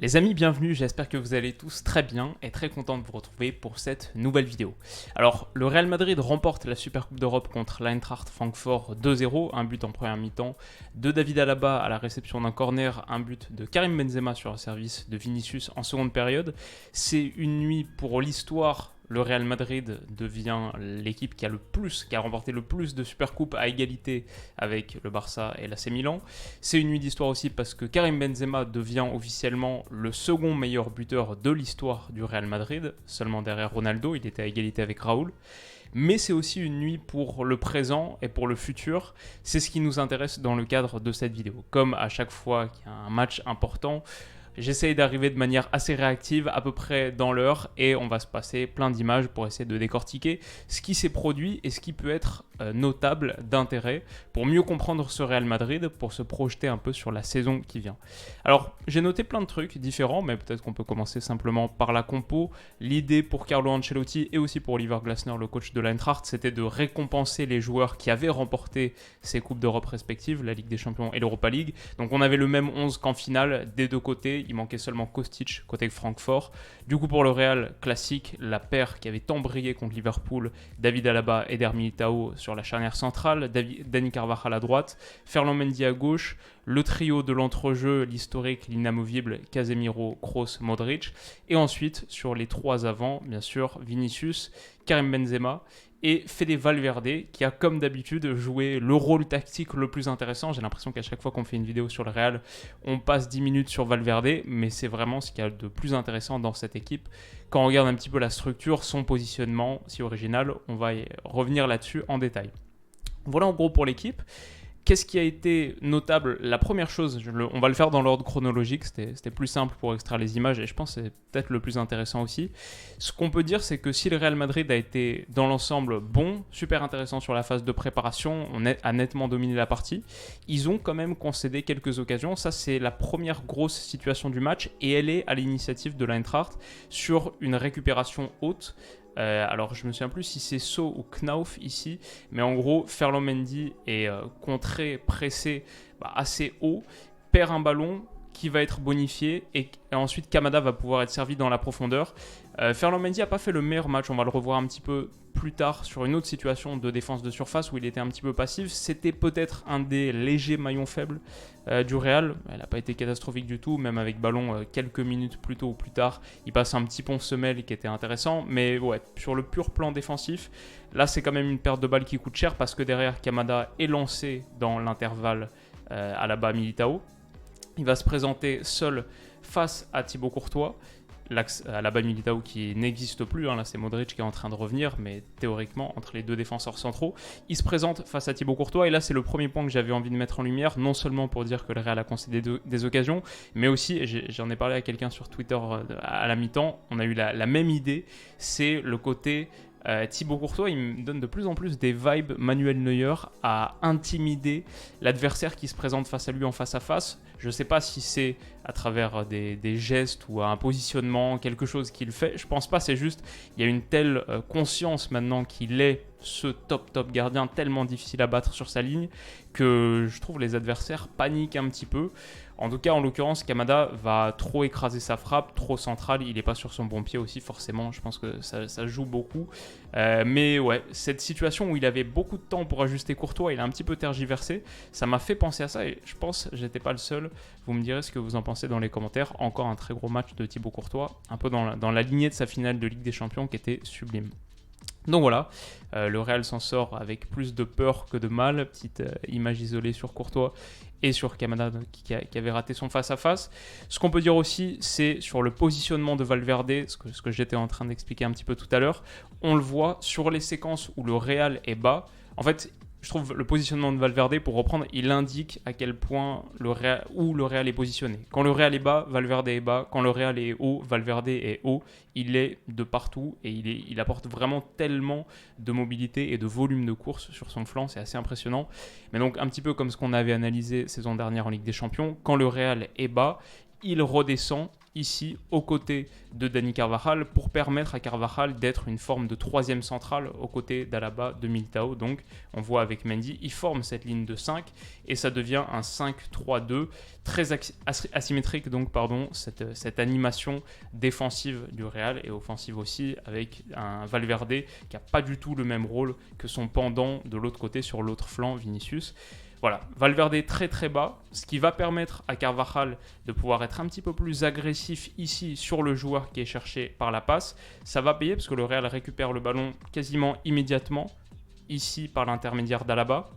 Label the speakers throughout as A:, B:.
A: Les amis, bienvenue, j'espère que vous allez tous très bien et très content de vous retrouver pour cette nouvelle vidéo. Alors, le Real Madrid remporte la Supercoupe d'Europe contre l'Eintracht Francfort 2-0, un but en première mi-temps de David Alaba à la réception d'un corner, un but de Karim Benzema sur un service de Vinicius en seconde période. C'est une nuit pour l'histoire. Le Real Madrid devient l'équipe qui a remporté le plus de Supercoupes à égalité avec le Barça et l'AC Milan. C'est une nuit d'histoire aussi parce que Karim Benzema devient officiellement le second meilleur buteur de l'histoire du Real Madrid, seulement derrière Ronaldo, il était à égalité avec Raoul. Mais c'est aussi une nuit pour le présent et pour le futur. C'est ce qui nous intéresse dans le cadre de cette vidéo. Comme à chaque fois qu'il y a un match important, j'essaye d'arriver de manière assez réactive, à peu près dans l'heure, et on va se passer plein d'images pour essayer de décortiquer ce qui s'est produit et ce qui peut être notable d'intérêt pour mieux comprendre ce Real Madrid, pour se projeter un peu sur la saison qui vient. Alors, j'ai noté plein de trucs différents, mais peut-être qu'on peut commencer simplement par la compo. L'idée pour Carlo Ancelotti et aussi pour Oliver Glasner, le coach de l'Eintracht, c'était de récompenser les joueurs qui avaient remporté ces Coupes d'Europe respectives, la Ligue des Champions et l'Europa League. Donc on avait le même 11 qu'en finale des deux côtés. Il manquait seulement Kostic côté Francfort. Du coup, pour le Real, classique, la paire qui avait tant brillé contre Liverpool, David Alaba et Eder Militao sur la charnière centrale, Dani Carvajal à droite, Ferland Mendy à gauche, le trio de l'entrejeu, l'historique, l'inamovible, Casemiro, Kroos, Modric, et ensuite, sur les trois avants, bien sûr, Vinicius, Karim Benzema, et Fede Valverde, qui a comme d'habitude joué le rôle tactique le plus intéressant. J'ai l'impression qu'à chaque fois qu'on fait une vidéo sur le Real, on passe 10 minutes sur Valverde, mais c'est vraiment ce qu'il y a de plus intéressant dans cette équipe. Quand on regarde un petit peu la structure, son positionnement si original, on va y revenir là-dessus en détail. Voilà en gros pour l'équipe. Qu'est-ce qui a été notable? La première chose, on va le faire dans l'ordre chronologique, c'était plus simple pour extraire les images et je pense que c'est peut-être le plus intéressant aussi. Ce qu'on peut dire, c'est que si le Real Madrid a été dans l'ensemble bon, super intéressant sur la phase de préparation, a nettement dominé la partie, ils ont quand même concédé quelques occasions. Ça, c'est la première grosse situation du match et elle est à l'initiative de l'Eintracht sur une récupération haute. Alors je me souviens plus si c'est So ou Knauf ici, mais en gros Ferland Mendy est contré, pressé assez haut, perd un ballon qui va être bonifié et ensuite Kamada va pouvoir être servi dans la profondeur. Ferland Mendy n'a pas fait le meilleur match, on va le revoir un petit peu plus tard sur une autre situation de défense de surface où il était un petit peu passif. C'était peut-être un des légers maillons faibles du Real. Elle n'a pas été catastrophique du tout, même avec ballon quelques minutes plus tôt ou plus tard. Il passe un petit pont semelle qui était intéressant, mais ouais, sur le pur plan défensif, là c'est quand même une perte de balle qui coûte cher parce que derrière Kamada est lancé dans l'intervalle à la bas Militao. Il va se présenter seul face à Thibaut Courtois. L'axe à la bas Militao qui n'existe plus, là c'est Modric qui est en train de revenir, mais théoriquement entre les deux défenseurs centraux, il se présente face à Thibaut Courtois et là c'est le premier point que j'avais envie de mettre en lumière, non seulement pour dire que le Real a concédé des occasions, mais aussi, et j'en ai parlé à quelqu'un sur Twitter à la mi-temps, on a eu la même idée, c'est le côté Thibaut Courtois, il me donne de plus en plus des vibes Manuel Neuer à intimider l'adversaire qui se présente face à lui en face à face. Je ne sais pas si c'est à travers des gestes ou un positionnement, quelque chose qu'il fait. Je pense pas, c'est juste, il y a une telle conscience maintenant qu'il est ce top gardien tellement difficile à battre sur sa ligne que je trouve les adversaires paniquent un petit peu. En tout cas, en l'occurrence, Kamada va trop écraser sa frappe, trop central, il n'est pas sur son bon pied aussi forcément, je pense que ça joue beaucoup. Mais ouais, cette situation où il avait beaucoup de temps pour ajuster Courtois, il a un petit peu tergiversé, ça m'a fait penser à ça et je pense que j'étais pas le seul. Vous me direz ce que vous en pensez dans les commentaires. Encore un très gros match de Thibaut Courtois, un peu dans la lignée de sa finale de Ligue des Champions qui était sublime. Donc voilà, le Real s'en sort avec plus de peur que de mal. Petite image isolée sur Courtois et sur Kamada qui avait raté son face-à-face. Ce qu'on peut dire aussi, c'est sur le positionnement de Valverde, ce que j'étais en train d'expliquer un petit peu tout à l'heure. On le voit sur les séquences où le Real est bas. En fait, je trouve le positionnement de Valverde, pour reprendre, il indique à quel point où le Real est positionné. Quand le Real est bas, Valverde est bas. Quand le Real est haut, Valverde est haut. Il est de partout et il apporte vraiment tellement de mobilité et de volume de course sur son flanc. C'est assez impressionnant. Mais donc, un petit peu comme ce qu'on avait analysé saison dernière en Ligue des Champions, quand le Real est bas, il redescend ici aux côtés de Dani Carvajal pour permettre à Carvajal d'être une forme de troisième centrale aux côtés d'Alaba, de Militao. Donc on voit avec Mendy, il forme cette ligne de 5 et ça devient un 5-3-2 très asymétrique, donc cette animation défensive du Real et offensive aussi, avec un Valverde qui n'a pas du tout le même rôle que son pendant de l'autre côté sur l'autre flanc, Vinicius. Voilà, Valverde très très bas, ce qui va permettre à Carvajal de pouvoir être un petit peu plus agressif ici sur le joueur qui est cherché par la passe. Ça va payer parce que le Real récupère le ballon quasiment immédiatement, ici par l'intermédiaire d'Alaba,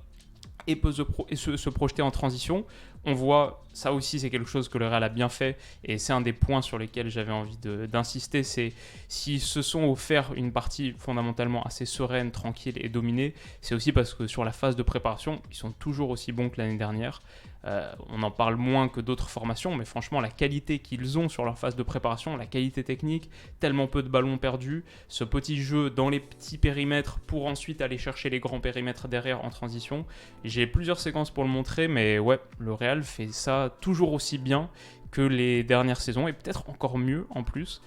A: et peut se projeter en transition. On voit, ça aussi c'est quelque chose que le Real a bien fait, et c'est un des points sur lesquels j'avais envie d'insister, c'est s'ils se sont offert une partie fondamentalement assez sereine, tranquille et dominée, c'est aussi parce que sur la phase de préparation, ils sont toujours aussi bons que l'année dernière. On en parle moins que d'autres formations, mais franchement la qualité qu'ils ont sur leur phase de préparation, la qualité technique, tellement peu de ballons perdus, ce petit jeu dans les petits périmètres pour ensuite aller chercher les grands périmètres derrière en transition. J'ai plusieurs séquences pour le montrer, mais ouais, le Real fait ça toujours aussi bien que les dernières saisons, et peut-être encore mieux en plus.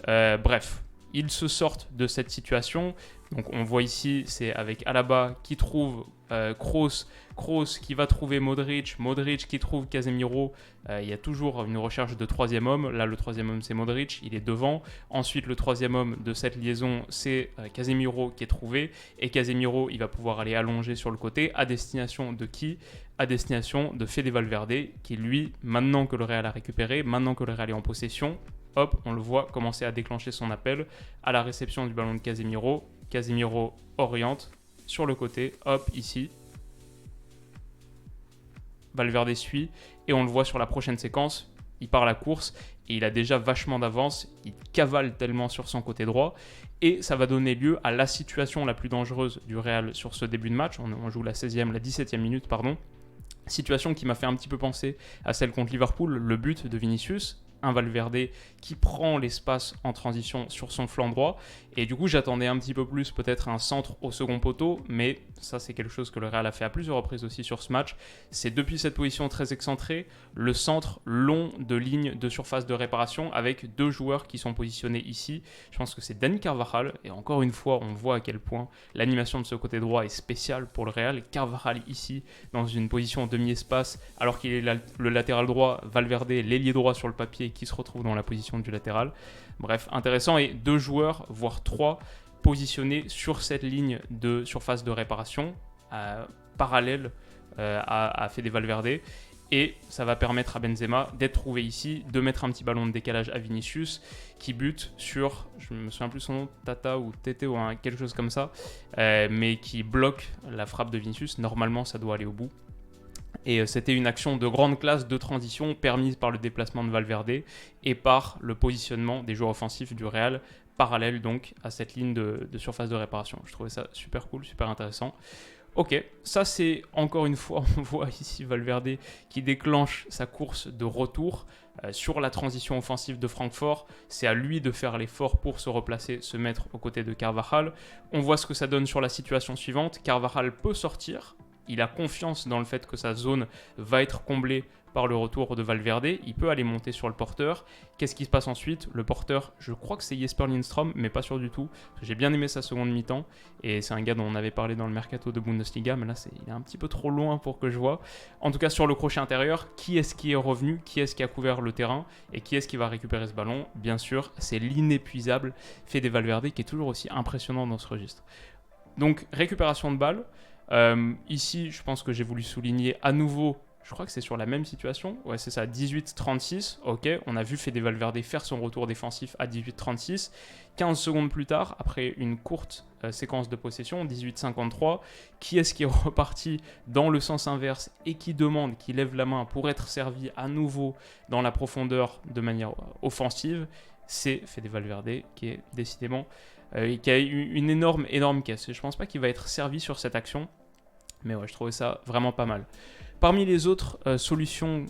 A: Bref, ils se sortent de cette situation. Donc on voit ici, c'est avec Alaba qui trouve Kroos qui va trouver Modric qui trouve Casemiro. Il y a toujours une recherche de troisième homme. Là, le troisième homme, c'est Modric, il est devant. Ensuite, le troisième homme de cette liaison, c'est Casemiro qui est trouvé. Et Casemiro, il va pouvoir aller allonger sur le côté. À destination de qui ? À destination de Fede Valverde, qui lui, maintenant que le Real a récupéré, maintenant que le Real est en possession, hop, on le voit commencer à déclencher son appel à la réception du ballon de Casemiro. Casemiro oriente sur le côté, hop, ici. Valverde suit et on le voit sur la prochaine séquence, il part à la course et il a déjà vachement d'avance, il cavale tellement sur son côté droit et ça va donner lieu à la situation la plus dangereuse du Real sur ce début de match. On joue la 17e minute, situation qui m'a fait un petit peu penser à celle contre Liverpool, le but de Vinicius. Un Valverde qui prend l'espace en transition sur son flanc droit. Et du coup, j'attendais un petit peu plus peut-être un centre au second poteau, mais ça, c'est quelque chose que le Real a fait à plusieurs reprises aussi sur ce match. C'est depuis cette position très excentrée, le centre long de ligne de surface de réparation avec deux joueurs qui sont positionnés ici. Je pense que c'est Dani Carvajal. Et encore une fois, on voit à quel point l'animation de ce côté droit est spéciale pour le Real. Carvajal ici, dans une position demi-espace, alors qu'il est le latéral droit, Valverde, l'ailier droit sur le papier, qui se retrouve dans la position du latéral. Bref, intéressant, et deux joueurs, voire trois, positionnés sur cette ligne de surface de réparation, parallèle à Fede Valverde. Et ça va permettre à Benzema d'être trouvé ici, de mettre un petit ballon de décalage à Vinicius, qui bute sur, je ne me souviens plus son nom, Tata ou Tete ou quelque chose comme ça, mais qui bloque la frappe de Vinicius. Normalement, ça doit aller au bout. Et c'était une action de grande classe de transition permise par le déplacement de Valverde et par le positionnement des joueurs offensifs du Real, parallèle donc à cette ligne de surface de réparation. Je trouvais ça super cool, super intéressant. Ok, ça c'est encore une fois, on voit ici Valverde qui déclenche sa course de retour sur la transition offensive de Francfort. C'est à lui de faire l'effort pour se replacer, se mettre aux côtés de Carvajal. On voit ce que ça donne sur la situation suivante. Carvajal peut sortir. Il a confiance dans le fait que sa zone va être comblée par le retour de Valverde. Il peut aller monter sur le porteur. Qu'est-ce qui se passe ensuite ? Le porteur, je crois que c'est Jesper Lindström, mais pas sûr du tout. J'ai bien aimé sa seconde mi-temps. Et c'est un gars dont on avait parlé dans le mercato de Bundesliga. Mais là, il est un petit peu trop loin pour que je vois. En tout cas, sur le crochet intérieur, qui est-ce qui est revenu ? Qui est-ce qui a couvert le terrain ? Et qui est-ce qui va récupérer ce ballon ? Bien sûr, c'est l'inépuisable Fede Valverde qui est toujours aussi impressionnant dans ce registre. Donc, récupération de balle. Ici, je pense que j'ai voulu souligner à nouveau, je crois que c'est sur la même situation, ouais c'est ça, 18-36, ok, on a vu Fede Valverde faire son retour défensif à 18-36, 15 secondes plus tard, après une courte séquence de possession, 18-53, qui est-ce qui est reparti dans le sens inverse et qui demande, qui lève la main pour être servi à nouveau dans la profondeur de manière offensive ? C'est Fede Valverde qui est décidément... qui a eu une énorme caisse. Je ne pense pas qu'il va être servi sur cette action, mais ouais, je trouvais ça vraiment pas mal. parmi les autres solutions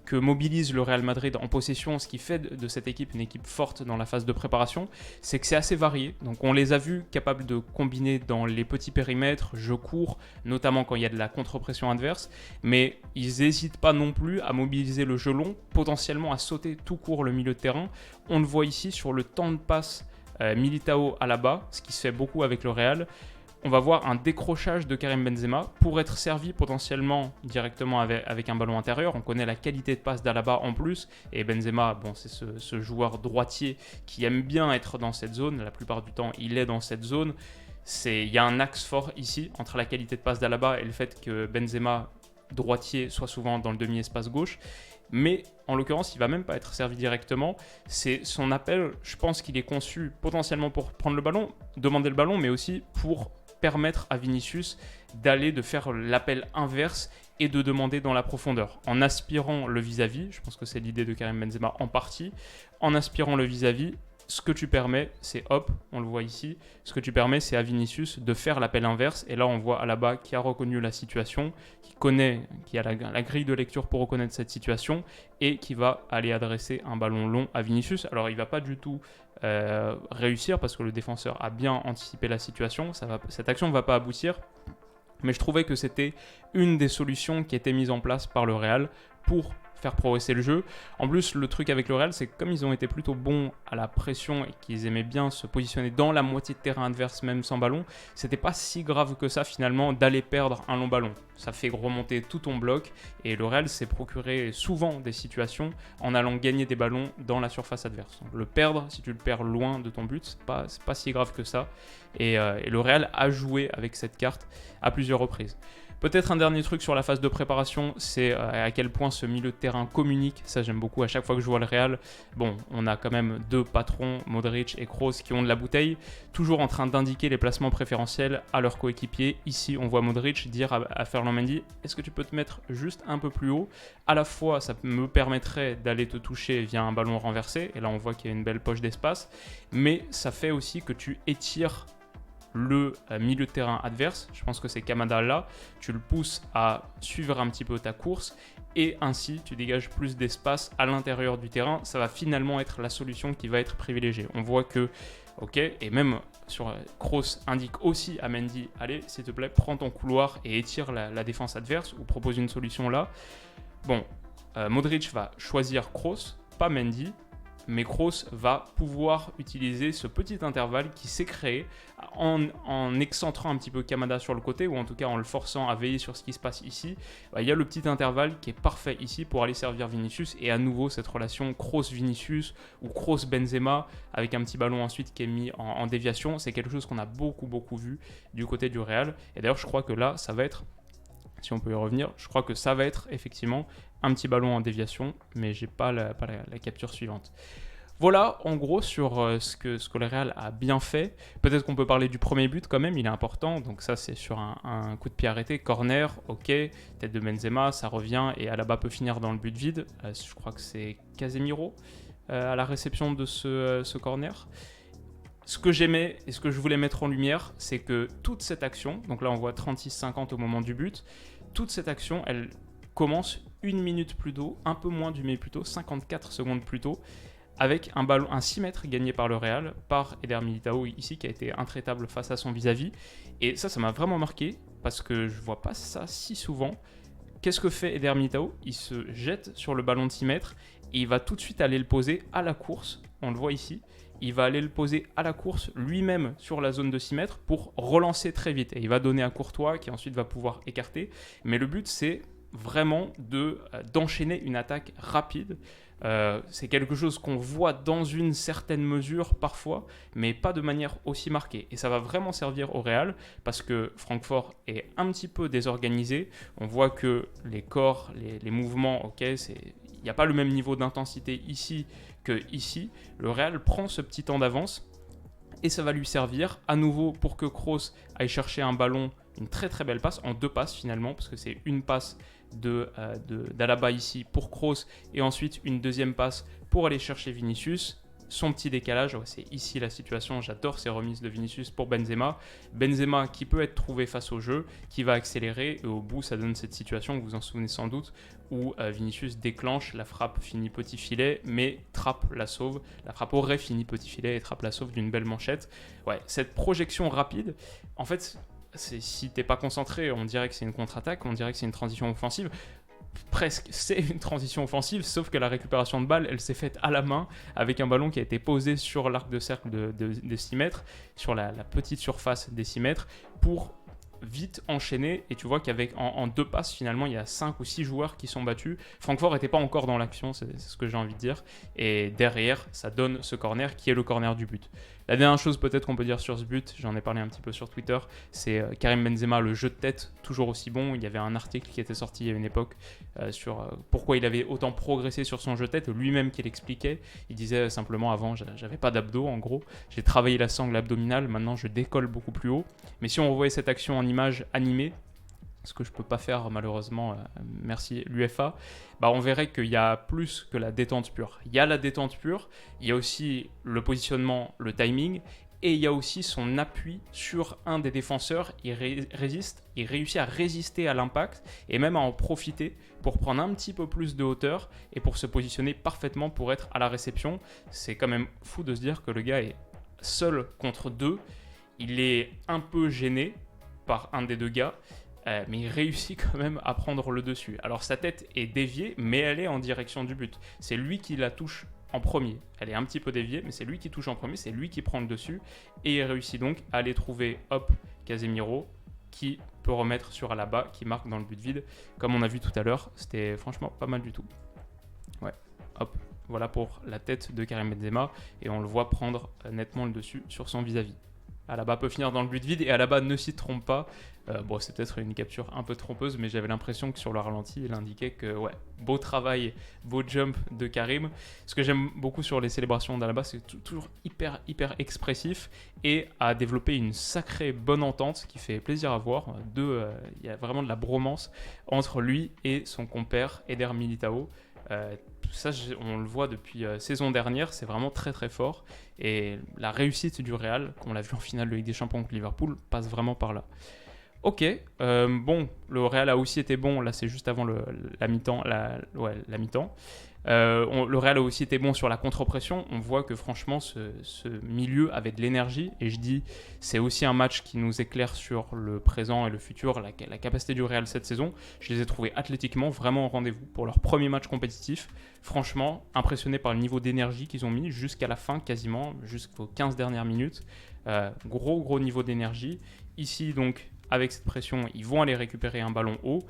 A: que mobilise le Real Madrid en possession, ce qui fait de cette équipe une équipe forte dans la phase de préparation, c'est que c'est assez varié. Donc on les a vus capables de combiner dans les petits périmètres, jeu court, notamment quand il y a de la contre-pression adverse, mais ils n'hésitent pas non plus à mobiliser le jeu long, potentiellement à sauter tout court le milieu de terrain. On le voit ici sur le temps de passe Militao Alaba, ce qui se fait beaucoup avec le Real. On va voir un décrochage de Karim Benzema pour être servi potentiellement directement avec un ballon intérieur. On connaît la qualité de passe d'Alaba en plus. Et Benzema, bon, c'est ce joueur droitier qui aime bien être dans cette zone. La plupart du temps, il est dans cette zone. Il y a un axe fort ici entre la qualité de passe d'Alaba et le fait que Benzema, droitier, soit souvent dans le demi-espace gauche. Mais en l'occurrence, il ne va même pas être servi directement. C'est son appel, je pense qu'il est conçu potentiellement pour prendre le ballon, demander le ballon, mais aussi pour permettre à Vinicius de faire l'appel inverse et de demander dans la profondeur. En aspirant le vis-à-vis, je pense que c'est l'idée de Karim Benzema en partie, en aspirant le vis-à-vis, ce que tu permets, c'est hop, on le voit ici, ce que tu permets, c'est à Vinicius de faire l'appel inverse. Et là, on voit Alaba qui a reconnu la situation, qui a la grille de lecture pour reconnaître cette situation et qui va aller adresser un ballon long à Vinicius. Alors, il ne va pas du tout réussir parce que le défenseur a bien anticipé la situation. Cette action ne va pas aboutir. Mais je trouvais que c'était une des solutions qui était mise en place par le Real pour faire progresser le jeu. En plus, le truc avec le Real, c'est que comme ils ont été plutôt bons à la pression et qu'ils aimaient bien se positionner dans la moitié de terrain adverse même sans ballon, c'était pas si grave que ça finalement d'aller perdre un long ballon. Ça fait remonter tout ton bloc et le Real s'est procuré souvent des situations en allant gagner des ballons dans la surface adverse. Donc, le perdre, si tu le perds loin de ton but, c'est pas si grave que ça. Et le Real a joué avec cette carte à plusieurs reprises. Peut-être un dernier truc sur la phase de préparation, c'est à quel point ce milieu de terrain communique. Ça, j'aime beaucoup. À chaque fois que je vois le Real, bon, on a quand même deux patrons, Modric et Kroos, qui ont de la bouteille, toujours en train d'indiquer les placements préférentiels à leurs coéquipiers. Ici, on voit Modric dire à Ferland Mendy, est-ce que tu peux te mettre juste un peu plus haut? À la fois, ça me permettrait d'aller te toucher via un ballon renversé, et là, on voit qu'il y a une belle poche d'espace, mais ça fait aussi que tu étires le milieu de terrain adverse, je pense que c'est Kamada là, tu le pousses à suivre un petit peu ta course et ainsi tu dégages plus d'espace à l'intérieur du terrain. Ça va finalement être la solution qui va être privilégiée. On voit que, ok, et même sur Kroos indique aussi à Mendy, allez s'il te plaît, prends ton couloir et étire la défense adverse ou propose une solution là. Bon, Modric va choisir Kroos, pas Mendy. Mais Kroos va pouvoir utiliser ce petit intervalle qui s'est créé en excentrant un petit peu Kamada sur le côté, ou en tout cas en le forçant à veiller sur ce qui se passe ici. Il y a le petit intervalle qui est parfait ici pour aller servir Vinicius, et à nouveau cette relation Kroos-Vinicius ou Kroos-Benzema avec un petit ballon ensuite qui est mis en déviation, c'est quelque chose qu'on a beaucoup vu du côté du Real. Et d'ailleurs je crois que là ça va être, si on peut y revenir, je crois que ça va être effectivement un petit ballon en déviation, mais j'ai pas la capture suivante. Voilà en gros sur ce que le Real a bien fait. Peut-être qu'on peut parler du premier but quand même, il est important. Donc ça c'est sur un coup de pied arrêté, corner, ok, tête de Benzema, ça revient et Alaba peut finir dans le but vide. Je crois que c'est Casemiro à la réception de ce corner. Ce que j'aimais et ce que je voulais mettre en lumière, c'est que toute cette action, donc là on voit 36-50 au moment du but, toute cette action, elle commence une minute plus tôt, un peu moins d'une minute plus tôt, 54 secondes plus tôt, avec un ballon, un 6 mètres gagné par le Real, par Eder Militao ici, qui a été intraitable face à son vis-à-vis. Et ça m'a vraiment marqué, parce que je vois pas ça si souvent. Qu'est-ce que fait Eder Militao? Il se jette sur le ballon de 6 mètres, et il va tout de suite aller le poser à la course, on le voit ici. Il va aller le poser à la course lui-même sur la zone de 6 mètres pour relancer très vite. Et il va donner à Courtois qui ensuite va pouvoir écarter. Mais le but, c'est vraiment d'enchaîner une attaque rapide. C'est quelque chose qu'on voit dans une certaine mesure parfois, mais pas de manière aussi marquée. Et ça va vraiment servir au Real parce que Francfort est un petit peu désorganisé. On voit que les corps, les mouvements, ok, il n'y a pas le même niveau d'intensité ici que ici. Le Real prend ce petit temps d'avance et ça va lui servir à nouveau pour que Kroos aille chercher un ballon, une très très belle passe, en deux passes finalement, parce que c'est une passe d'Alaba ici pour Kroos et ensuite une deuxième passe pour aller chercher Vinicius. son petit décalage, c'est ici la situation, j'adore ces remises de Vinicius pour Benzema. Benzema qui peut être trouvé face au jeu, qui va accélérer, et au bout ça donne cette situation, vous vous en souvenez sans doute, où Vinicius déclenche, la frappe finit petit filet, mais Trapp la sauve. La frappe aurait fini petit filet et Trapp la sauve d'une belle manchette. Ouais, cette projection rapide, en fait, si t'es pas concentré, on dirait que c'est une contre-attaque, on dirait que c'est une transition offensive. Presque, c'est une transition offensive, sauf que la récupération de balle, elle s'est faite à la main, avec un ballon qui a été posé sur l'arc de cercle de 6 mètres, sur la petite surface des 6 mètres, pour vite enchaîner. Et tu vois qu'avec en 2 passes, finalement, il y a 5 ou 6 joueurs qui sont battus. Francfort n'était pas encore dans l'action, c'est ce que j'ai envie de dire. Et derrière, ça donne ce corner qui est le corner du but. La dernière chose peut-être qu'on peut dire sur ce but, j'en ai parlé un petit peu sur Twitter, c'est Karim Benzema, le jeu de tête, toujours aussi bon. Il y avait un article qui était sorti à une époque sur pourquoi il avait autant progressé sur son jeu de tête, lui-même qui l'expliquait. Il disait simplement avant, j'avais pas d'abdos en gros, j'ai travaillé la sangle abdominale, maintenant je décolle beaucoup plus haut. Mais si on revoyait cette action en image animée, ce que je peux pas faire malheureusement, merci l'UEFA, on verrait qu'il y a plus que la détente pure. Il y a la détente pure, il y a aussi le positionnement, le timing, et il y a aussi son appui sur un des défenseurs. Il réussit à résister à l'impact et même à en profiter pour prendre un petit peu plus de hauteur et pour se positionner parfaitement pour être à la réception. C'est quand même fou de se dire que le gars est seul contre 2, il est un peu gêné par un des 2 gars, mais il réussit quand même à prendre le dessus. Alors sa tête est déviée, mais elle est en direction du but. C'est lui qui la touche en premier. Elle est un petit peu déviée, mais c'est lui qui touche en premier, c'est lui qui prend le dessus, et il réussit donc à aller trouver, Casemiro, qui peut remettre sur Alaba, qui marque dans le but vide. Comme on a vu tout à l'heure, c'était franchement pas mal du tout. Ouais, voilà pour la tête de Karim Benzema, et on le voit prendre nettement le dessus sur son vis-à-vis. Alaba peut finir dans le but vide et Alaba ne s'y trompe pas. C'est peut-être une capture un peu trompeuse, mais j'avais l'impression que sur le ralenti, il indiquait que beau travail, beau jump de Karim. Ce que j'aime beaucoup sur les célébrations d'Alaba, c'est toujours hyper expressif et a développé une sacrée bonne entente qui fait plaisir à voir. Il y a vraiment de la bromance entre lui et son compère Eder Militao. Ça, on le voit depuis saison dernière, c'est vraiment très fort. Et la réussite du Real, qu'on l'a vu en finale de Ligue des Champions contre Liverpool, passe vraiment par là. Ok, le Real a aussi été bon, là c'est juste avant la mi-temps. La mi-temps. Le Real a aussi été bon sur la contre-pression. On voit que franchement, ce milieu avait de l'énergie. Et je dis, c'est aussi un match qui nous éclaire sur le présent et le futur, la capacité du Real cette saison. Je les ai trouvés athlétiquement vraiment au rendez-vous pour leur premier match compétitif. Franchement, impressionné par le niveau d'énergie qu'ils ont mis jusqu'à la fin, quasiment, jusqu'aux 15 dernières minutes. Gros niveau d'énergie. Ici, donc, avec cette pression, ils vont aller récupérer un ballon haut.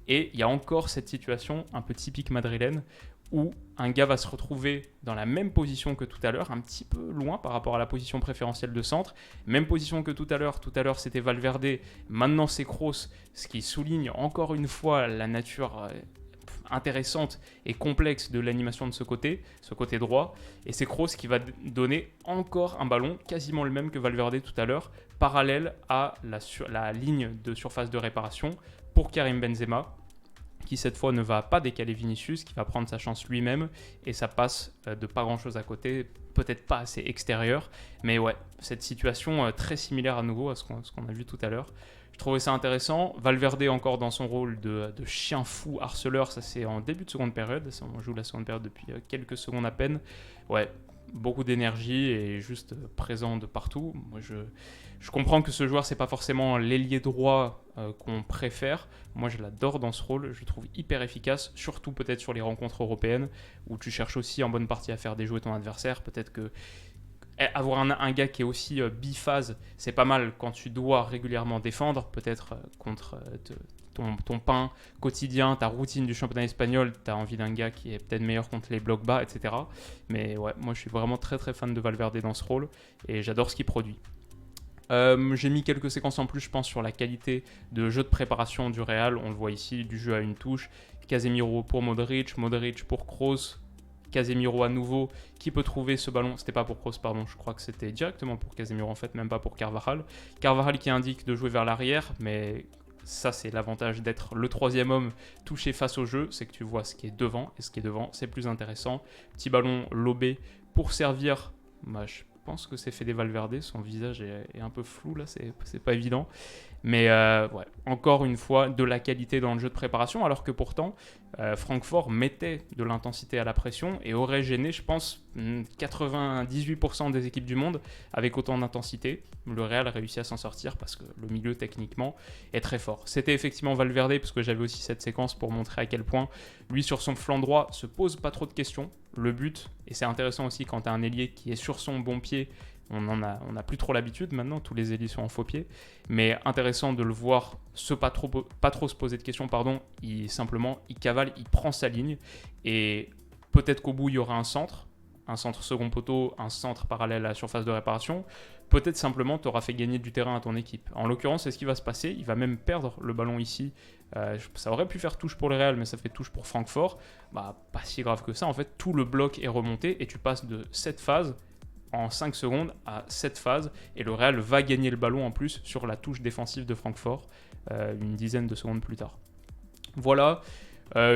A: Et il y a encore cette situation un peu typique madrilène où un gars va se retrouver dans la même position que tout à l'heure, un petit peu loin par rapport à la position préférentielle de centre. Même position que tout à l'heure c'était Valverde, maintenant c'est Kroos, ce qui souligne encore une fois la nature intéressante et complexe de l'animation de ce côté droit. Et c'est Kroos qui va donner encore un ballon, quasiment le même que Valverde tout à l'heure, parallèle à la ligne de surface de réparation pour Karim Benzema, qui cette fois ne va pas décaler Vinicius, qui va prendre sa chance lui-même, et ça passe de pas grand-chose à côté, peut-être pas assez extérieur, mais cette situation très similaire à nouveau à ce qu'on a vu tout à l'heure. Je trouvais ça intéressant. Valverde encore dans son rôle de chien fou harceleur, ça c'est en début de seconde période, on joue la seconde période depuis quelques secondes à peine. Beaucoup d'énergie et juste présent de partout. Moi, je comprends que ce joueur, c'est pas forcément l'ailier droit qu'on préfère. Moi, je l'adore dans ce rôle. Je le trouve hyper efficace, surtout peut-être sur les rencontres européennes où tu cherches aussi en bonne partie à faire déjouer ton adversaire. Peut-être que avoir un gars qui est aussi biphase, c'est pas mal quand tu dois régulièrement défendre, peut-être contre ton pain quotidien, ta routine du championnat espagnol, tu as envie d'un gars qui est peut-être meilleur contre les blocs bas, etc. Mais moi je suis vraiment très fan de Valverde dans ce rôle et j'adore ce qu'il produit. J'ai mis quelques séquences en plus, je pense, sur la qualité de jeu de préparation du Real. On le voit ici, du jeu à une touche. Casemiro pour Modric pour Kroos. Casemiro à nouveau, qui peut trouver ce ballon. C'était pas pour Kroos, pardon, je crois que c'était directement pour Casemiro en fait, même pas pour Carvajal. Carvajal qui indique de jouer vers l'arrière, mais ça c'est l'avantage d'être le troisième homme touché face au jeu, c'est que tu vois ce qui est devant, et ce qui est devant c'est plus intéressant. Petit ballon lobé pour servir, bah, je pense que c'est Fede Valverde, son visage est un peu flou là, c'est pas évident. Mais ouais, encore une fois, de la qualité dans le jeu de préparation, alors que pourtant, Francfort mettait de l'intensité à la pression et aurait gêné, je pense, 98% des équipes du monde avec autant d'intensité. Le Real réussit à s'en sortir parce que le milieu, techniquement, est très fort. C'était effectivement Valverde, parce que j'avais aussi cette séquence pour montrer à quel point, lui, sur son flanc droit, se pose pas trop de questions. Le but, et c'est intéressant aussi quand tu as un ailier qui est sur son bon pied, on a plus trop l'habitude maintenant, tous les ailiers sont en faux pied, mais intéressant de le voir pas trop se poser de questions, il cavale, il prend sa ligne, et peut-être qu'au bout il y aura un centre second poteau, un centre parallèle à la surface de réparation, peut-être simplement tu auras fait gagner du terrain à ton équipe. En l'occurrence, c'est ce qui va se passer, il va même perdre le ballon ici, ça aurait pu faire touche pour le Real, mais ça fait touche pour Francfort, pas si grave que ça, en fait tout le bloc est remonté, et tu passes de cette phase en 5 secondes à cette phase, et le Real va gagner le ballon en plus sur la touche défensive de Francfort une dizaine de secondes plus tard. Voilà,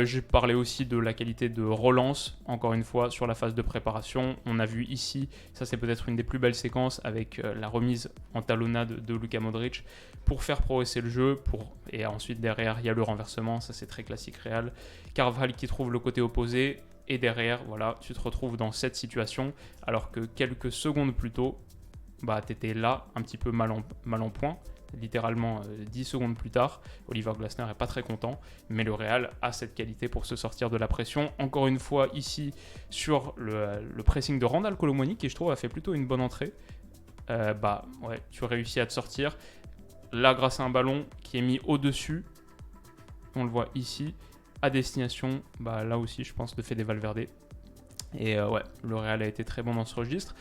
A: j'ai parlé aussi de la qualité de relance, encore une fois, sur la phase de préparation. On a vu ici, ça c'est peut-être une des plus belles séquences, avec la remise en talonnade de Luka Modric pour faire progresser le jeu, et ensuite derrière il y a le renversement, ça c'est très classique Real. Carvajal qui trouve le côté opposé, et derrière, voilà, tu te retrouves dans cette situation, alors que quelques secondes plus tôt, tu étais là, un petit peu mal en point, littéralement 10 secondes plus tard. Oliver Glasner n'est pas très content, mais le Real a cette qualité pour se sortir de la pression. Encore une fois, ici, sur le pressing de Randal Kolo Muani, qui je trouve a fait plutôt une bonne entrée. Ouais, tu réussis à te sortir. Là, grâce à un ballon qui est mis au-dessus, on le voit ici, à destination, là aussi je pense de Fede Valverde, et ouais, le Real a été très bon dans ce registre.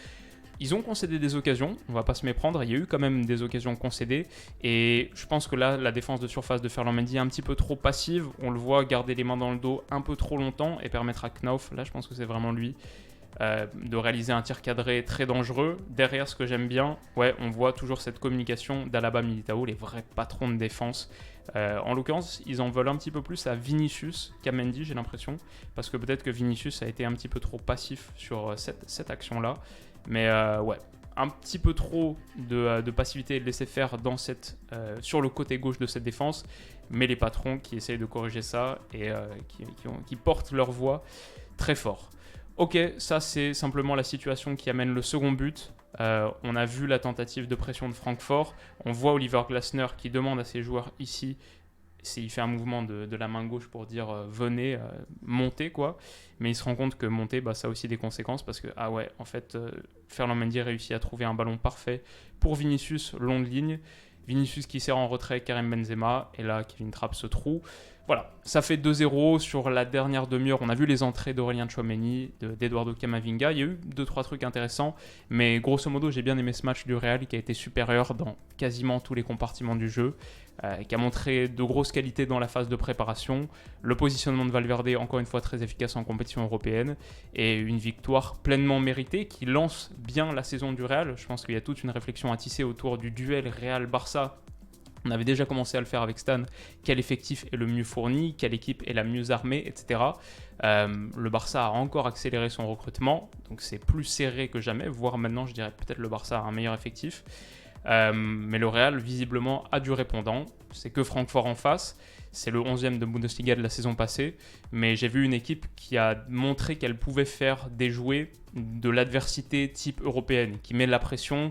A: Ils ont concédé des occasions, on va pas se méprendre, il y a eu quand même des occasions concédées, et je pense que là la défense de surface de Ferland Mendy est un petit peu trop passive, on le voit garder les mains dans le dos un peu trop longtemps et permettre à Knauf, là je pense que c'est vraiment lui, de réaliser un tir cadré très dangereux. Derrière, ce que j'aime bien, ouais, on voit toujours cette communication d'Alaba Militao, les vrais patrons de défense. En l'occurrence, ils en veulent un petit peu plus à Vinicius qu'à Mendy, j'ai l'impression, parce que peut-être que Vinicius a été un petit peu trop passif sur cette action-là. Mais ouais, un petit peu trop de passivité et de laisser faire sur le côté gauche de cette défense, mais les patrons qui essayent de corriger ça et qui portent leur voix très fort. Ok, ça c'est simplement la situation qui amène le second but. On a vu la tentative de pression de Francfort. On voit Oliver Glasner qui demande à ses joueurs ici, il fait un mouvement de la main gauche pour dire venez, montez quoi. Mais il se rend compte que monter, ça a aussi des conséquences parce que, ah ouais, en fait, Ferland Mendy réussit à trouver un ballon parfait pour Vinicius, long de ligne. Vinicius qui sert en retrait Karim Benzema, et là Kevin Trapp se trouve. Voilà, ça fait 2-0 sur la dernière demi-heure. On a vu les entrées d'Aurélien Tchouaméni, d'Eduardo Camavinga. Il y a eu 2-3 trucs intéressants, mais grosso modo, j'ai bien aimé ce match du Real qui a été supérieur dans quasiment tous les compartiments du jeu, qui a montré de grosses qualités dans la phase de préparation. Le positionnement de Valverde, encore une fois, très efficace en compétition européenne, et une victoire pleinement méritée qui lance bien la saison du Real. Je pense qu'il y a toute une réflexion à tisser autour du duel Real-Barça. On avait déjà commencé à le faire avec Stan, quel effectif est le mieux fourni, quelle équipe est la mieux armée, etc. Le Barça a encore accéléré son recrutement, donc c'est plus serré que jamais, voire maintenant je dirais peut-être le Barça a un meilleur effectif. Mais le Real visiblement a du répondant, c'est que Francfort en face, c'est le 11e de Bundesliga de la saison passée, mais j'ai vu une équipe qui a montré qu'elle pouvait faire déjouer de l'adversité type européenne, qui met de la pression,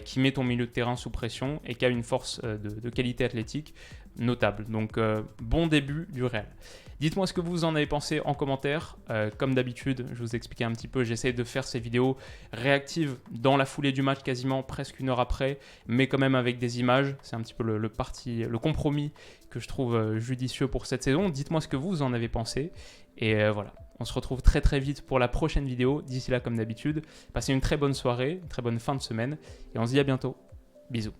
A: qui met ton milieu de terrain sous pression et qui a une force de qualité athlétique notable. Donc bon début du Real. Dites-moi ce que vous en avez pensé en commentaire. Comme d'habitude, je vous expliquais un petit peu, j'essaie de faire ces vidéos réactives dans la foulée du match, quasiment presque une heure après, mais quand même avec des images. C'est un petit peu le compromis que je trouve judicieux pour cette saison. Dites-moi ce que vous en avez pensé. Et voilà, on se retrouve très très vite pour la prochaine vidéo. D'ici là, comme d'habitude, passez une très bonne soirée, une très bonne fin de semaine, et on se dit à bientôt. Bisous.